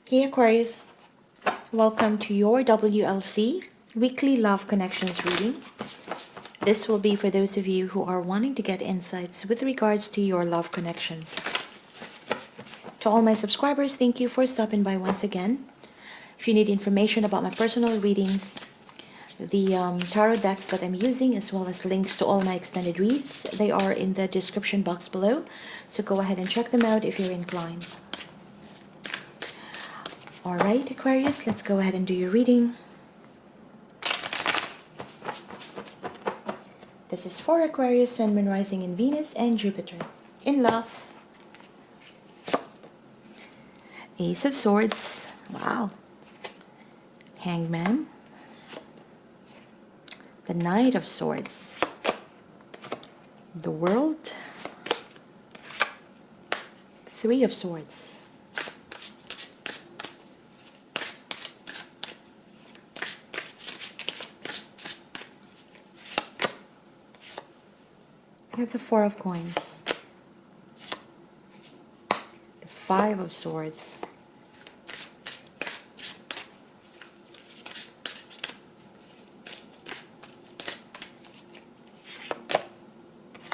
Hey Aquarius, welcome to your WLC Weekly Love Connections reading. This will be for those of you who are wanting to get insights with regards to your love connections. To all my subscribers, thank you for stopping by once again. If you need information about my personal readings, the tarot decks that I'm using, as well as links to all my extended reads, they are in the description box below. So go ahead and check them out if you're inclined. Alright, Aquarius, let's go ahead and do your reading. This is for Aquarius, Sun, Moon, Rising in Venus, and Jupiter. In love. Ace of Swords. Wow. Hangman. The Knight of Swords. The World. Three of Swords. You have the Four of Coins. The Five of Swords.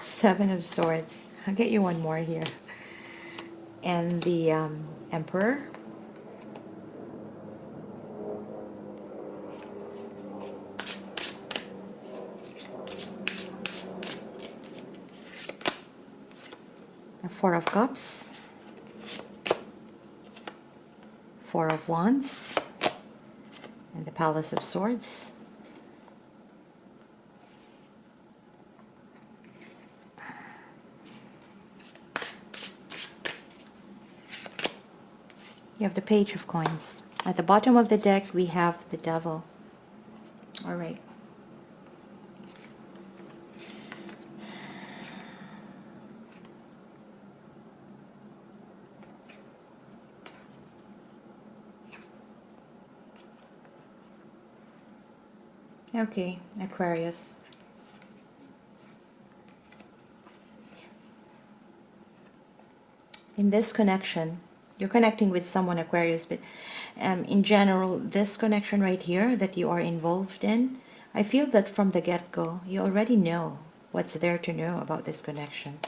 Seven of Swords. I'll get you one more here. And the Emperor. The Four of Cups. Four of Wands. And the Palace of Swords. You have the Page of Coins. At the bottom of the deck, we have the Devil. All right. Okay, Aquarius. In this connection, you're connecting with someone, Aquarius, but in general, this connection right here that you are involved in, I feel that from the get-go, you already know what's there to know about this connection.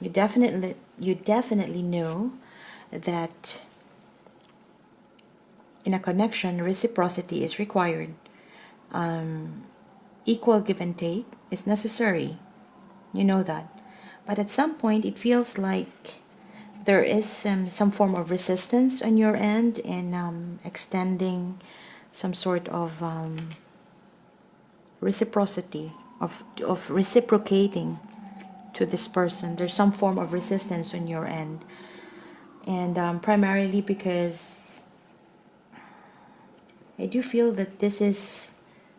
You definitely know that in a connection, reciprocity is required. Equal give and take is necessary. You know that. But at some point, it feels like there is some form of resistance on your end in extending some sort of reciprocity, of reciprocating to this person. There's some form of resistance on your end. And primarily because I do feel that this is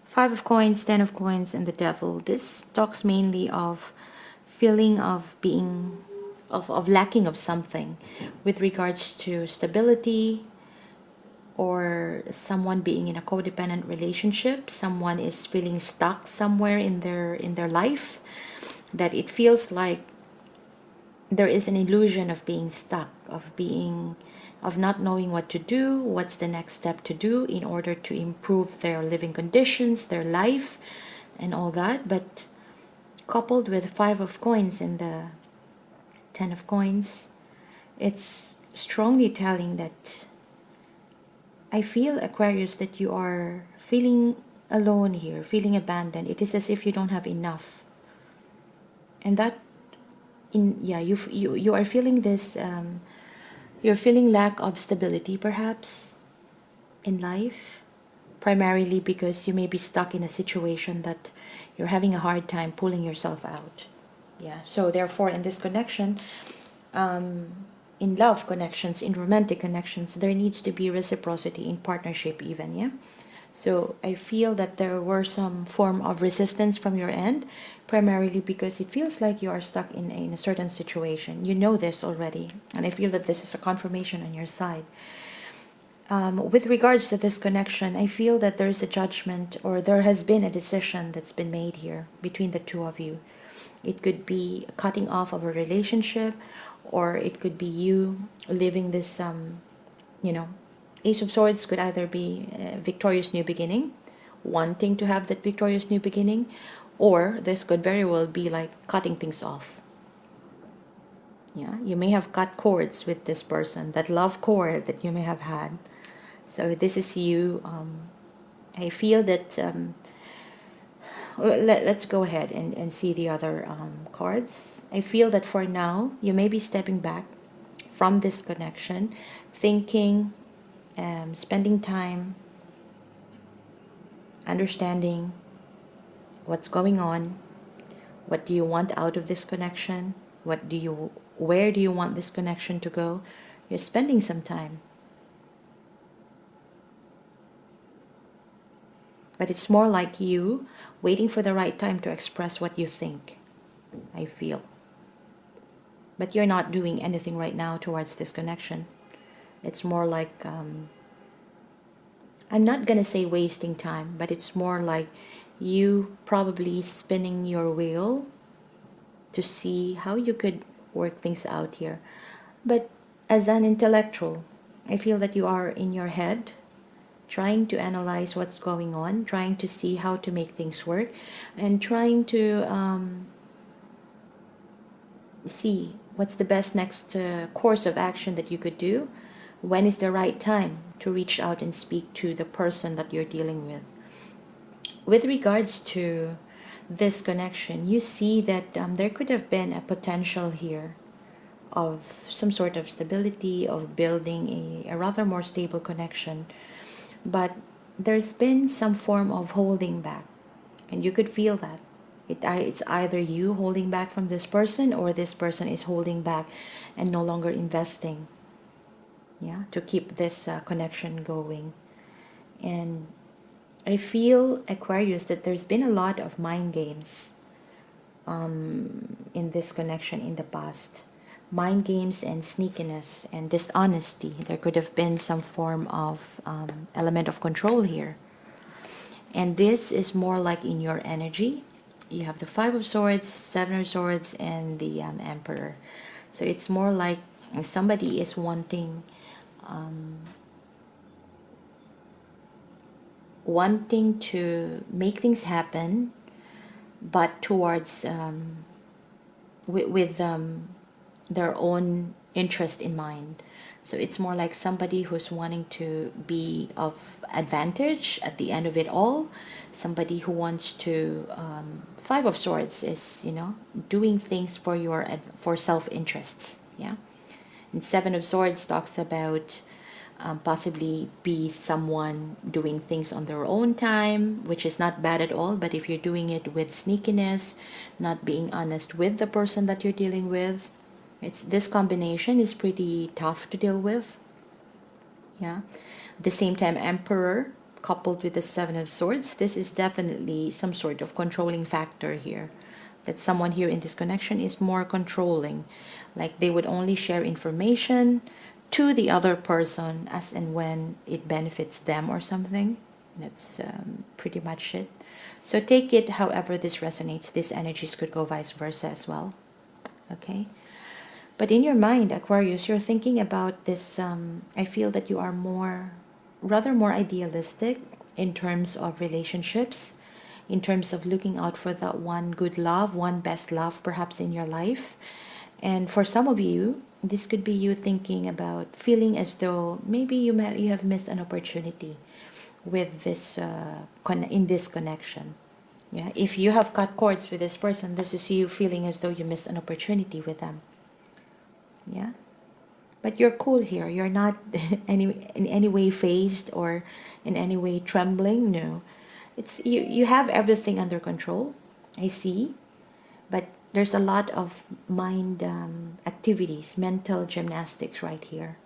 Five of Coins, Ten of Coins, and the Devil. This talks mainly of feeling of being of lacking of something with regards to stability, or someone being in a codependent relationship. Someone is feeling stuck somewhere in their life, that it feels like there is an illusion of being stuck, of not knowing what to do, what's the next step to do in order to improve their living conditions, their life, and all that. But coupled with Five of Coins and the Ten of Coins, it's strongly telling that I feel, Aquarius, that you are feeling alone here, feeling abandoned. It is as if you don't have enough. And that, you are feeling this, you're feeling lack of stability perhaps in life, primarily because you may be stuck in a situation that you're having a hard time pulling yourself out. Yeah, so therefore in this connection, in love connections, in romantic connections, there needs to be reciprocity in partnership even, yeah? So I feel that there were some form of resistance from your end, primarily because it feels like you are stuck in a certain situation. You know this already, and I feel that this is a confirmation on your side. With regards to this connection, I feel that there is a judgment, or there has been a decision that's been made here between the two of you. It could be cutting off of a relationship, or it could be you living this, Ace of Swords could either be a victorious new beginning, wanting to have that victorious new beginning, or this could very well be like cutting things off. Yeah, you may have cut cords with this person, that love cord that you may have had. So this is you. I feel that let's go ahead and see the other cards. I feel that for now, you may be stepping back from this connection, thinking, spending time, understanding what's going on, what do you want out of this connection, where do you want this connection to go. You're spending some time. But it's more like you waiting for the right time to express what you think, I feel. But you're not doing anything right now towards this connection. It's more like, I'm not gonna say wasting time, but it's more like you probably spinning your wheel to see how you could work things out here. But as an intellectual, I feel that you are in your head trying to analyze what's going on, trying to see how to make things work, and trying to see what's the best next course of action that you could do. When is the right time to reach out and speak to the person that you're dealing with? With regards to this connection, you see that there could have been a potential here of some sort of stability, of building a rather more stable connection. But there's been some form of holding back, and you could feel that. It's either you holding back from this person, or this person is holding back and no longer investing, yeah, to keep this connection going. And I feel, Aquarius, that there's been a lot of mind games in this connection in the past. Mind games and sneakiness and dishonesty. There could have been some form of element of control here. And this is more like in your energy. You have the Five of Swords, Seven of Swords, and the Emperor. So it's more like somebody is wanting to make things happen, but towards with their own interest in mind. So it's more like somebody who's wanting to be of advantage at the end of it all. Somebody who wants to, Five of Swords is, doing things for self-interests, yeah. And Seven of Swords talks about possibly be someone doing things on their own time, which is not bad at all. But if you're doing it with sneakiness, not being honest with the person that you're dealing with, this combination is pretty tough to deal with. Yeah. At the same time, Emperor coupled with the Seven of Swords, this is definitely some sort of controlling factor here. That someone here in this connection is more controlling. Like they would only share information to the other person as and when it benefits them or something. That's pretty much it. So take it however this resonates. These energies could go vice versa as well. Okay. But in your mind, Aquarius, you're thinking about this, I feel that you are rather more idealistic in terms of relationships, in terms of looking out for that one good love, one best love perhaps in your life. And for some of you, this could be you thinking about, feeling as though maybe you have missed an opportunity with this, in this connection. Yeah, if you have cut cords with this person, this is you feeling as though you missed an opportunity with them. Yeah, but you're cool here. You're not in any way phased or in any way trembling. No, it's you have everything under control, I see. But there's a lot of mind activities, mental gymnastics right here.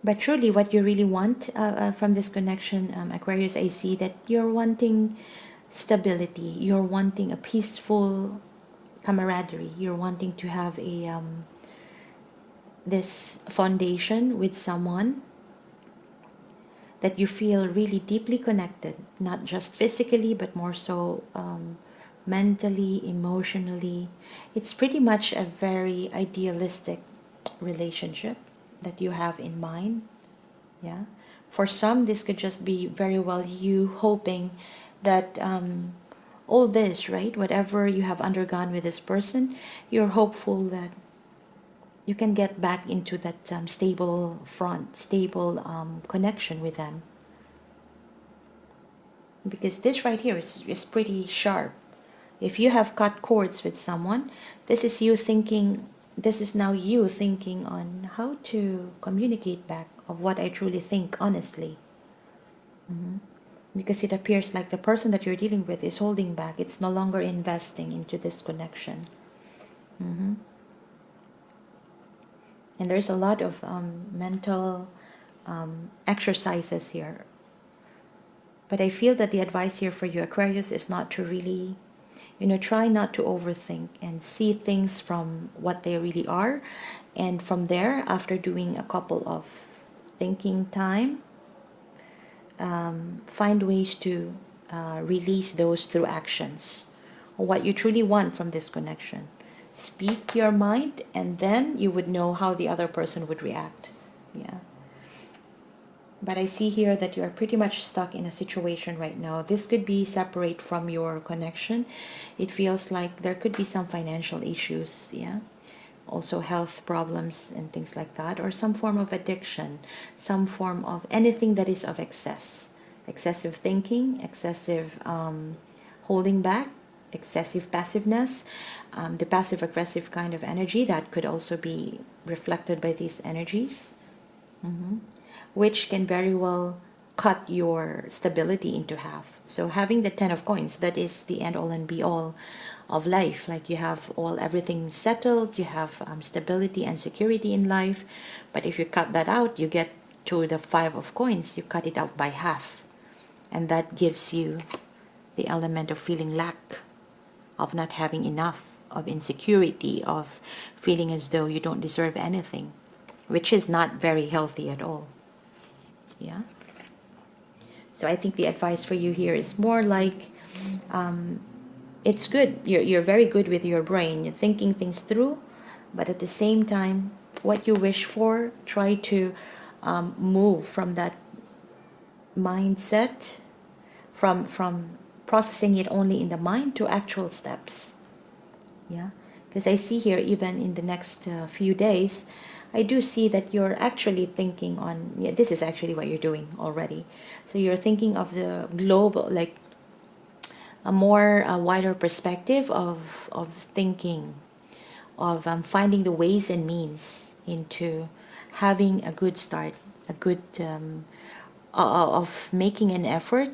But truly, what you really want from this connection, Aquarius, I see that you're wanting stability. You're wanting a peaceful camaraderie. You're wanting to have a this foundation with someone that you feel really deeply connected, not just physically, but more so mentally, emotionally. It's pretty much a very idealistic relationship. that you have in mind. Yeah, for some this could just be very well you hoping that all this, right, whatever you have undergone with this person, you're hopeful that you can get back into that stable connection with them. Because this right here is pretty sharp. If you have cut cords with someone, this is you thinking, this is now you thinking on how to communicate back of what I truly think honestly. Because it appears like the person that you're dealing with is holding back. It's no longer investing into this connection. And there's a lot of mental exercises here. But I feel that the advice here for you, Aquarius, is not to really, try not to overthink and see things from what they really are. And from there, after doing a couple of thinking time, find ways to release those through actions. What you truly want from this connection. Speak your mind, and then you would know how the other person would react. Yeah. But I see here that you are pretty much stuck in a situation right now. This could be separate from your connection. It feels like there could be some financial issues, yeah. Also health problems and things like that, or some form of addiction, some form of anything that is of excess. Excessive thinking, excessive holding back, excessive passiveness, the passive-aggressive kind of energy that could also be reflected by these energies, which can very well cut your stability into half. So having the 10 of coins, that is the end all and be all of life. Like you have everything settled, you have stability and security in life. But if you cut that out, you get to the 5 of coins, you cut it out by half. And that gives you the element of feeling lack, of not having enough, of insecurity, of feeling as though you don't deserve anything, which is not very healthy at all. Yeah. So I think the advice for you here is more like, it's good. You're very good with your brain. You're thinking things through, but at the same time, what you wish for, try to move from that mindset, from processing it only in the mind to actual steps. Yeah, because I see here even in the next few days, I do see that you're actually thinking on, yeah, this is actually what you're doing already. So you're thinking of the global, like a more wider perspective of thinking, of finding the ways and means into having a good start, a good, of making an effort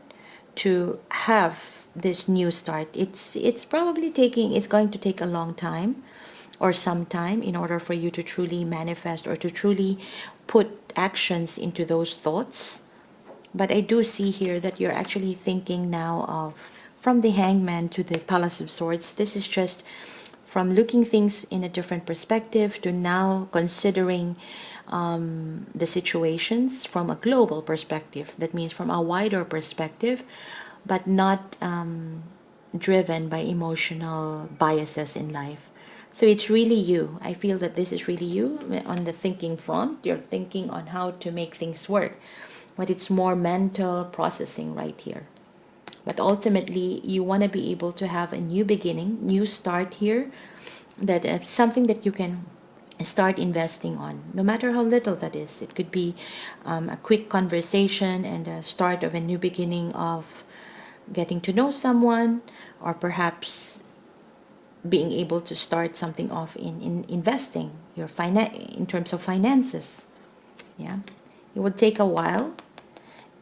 to have this new start. It's probably it's going to take a long time or some time in order for you to truly manifest or to truly put actions into those thoughts. But I do see here that you're actually thinking now of, from the Hangman to the Palace of Swords, this is just from looking things in a different perspective to now considering the situations from a global perspective. That means from a wider perspective, but not driven by emotional biases in life. So it's really you. I feel that this is really you on the thinking front. You're thinking on how to make things work, but it's more mental processing right here. But ultimately, you want to be able to have a new beginning, new start here, that something that you can start investing on, no matter how little that is. It could be a quick conversation and a start of a new beginning of getting to know someone, or perhaps being able to start something off in investing your in terms of finances. Yeah, it would take a while,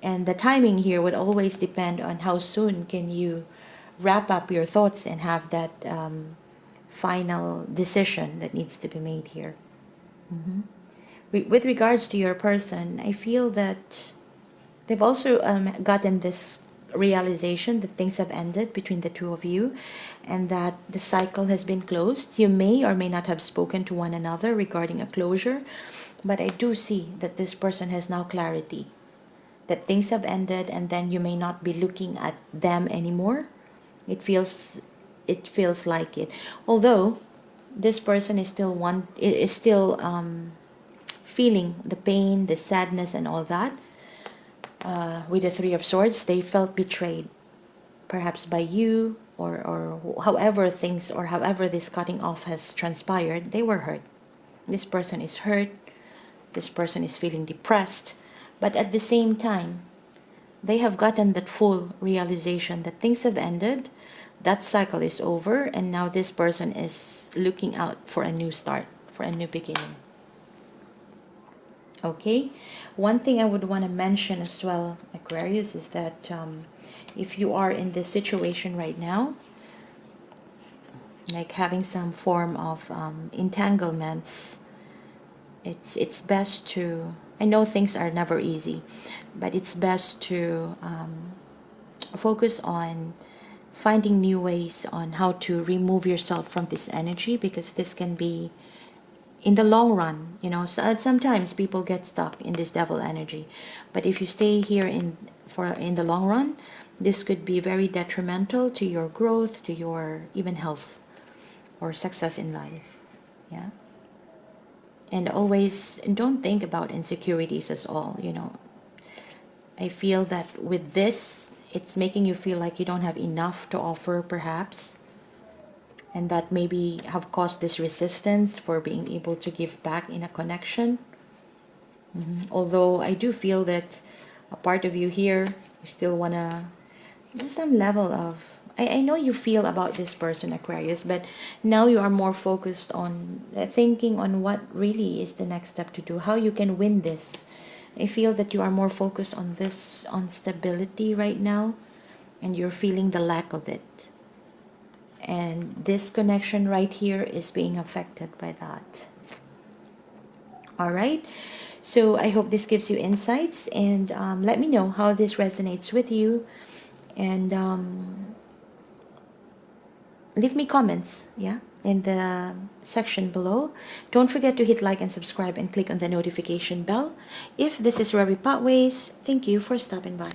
and the timing here would always depend on how soon can you wrap up your thoughts and have that final decision that needs to be made here. With regards to your person, I feel that they've also gotten this realization that things have ended between the two of you and that the cycle has been closed. You may or may not have spoken to one another regarding a closure, but I do see that this person has now clarity that things have ended, and then you may not be looking at them anymore. It feels like it. Although this person is still feeling the pain, the sadness, and all that. With the Three of Swords, they felt betrayed, perhaps by you, or however things, or however this cutting off has transpired. They were hurt. This person is hurt. This person is feeling depressed. But at the same time, they have gotten that full realization that things have ended, that cycle is over, and now this person is looking out for a new start, for a new beginning. Okay, one thing I would want to mention as well, Aquarius, is that if you are in this situation right now, like having some form of entanglements, it's best to, I know things are never easy, but it's best to focus on finding new ways on how to remove yourself from this energy, because this can be, in the long run, you know, sometimes people get stuck in this devil energy, but if you stay here in the long run, this could be very detrimental to your growth, to your even health or success in life. Yeah. And always don't think about insecurities at all, you know. I feel that with this, it's making you feel like you don't have enough to offer, perhaps, and that maybe have caused this resistance for being able to give back in a connection. Although I do feel that a part of you here, you still want to, there's some level of, I know you feel about this person, Aquarius, but now you are more focused on thinking on what really is the next step to do, how you can win this. I feel that you are more focused on this, on stability right now, and you're feeling the lack of it. And this connection right here is being affected by that. All right. So I hope this gives you insights, and let me know how this resonates with you, and leave me comments, yeah, in the section below. Don't forget to hit like and subscribe and click on the notification bell. If this is where we part ways, thank you for stopping by.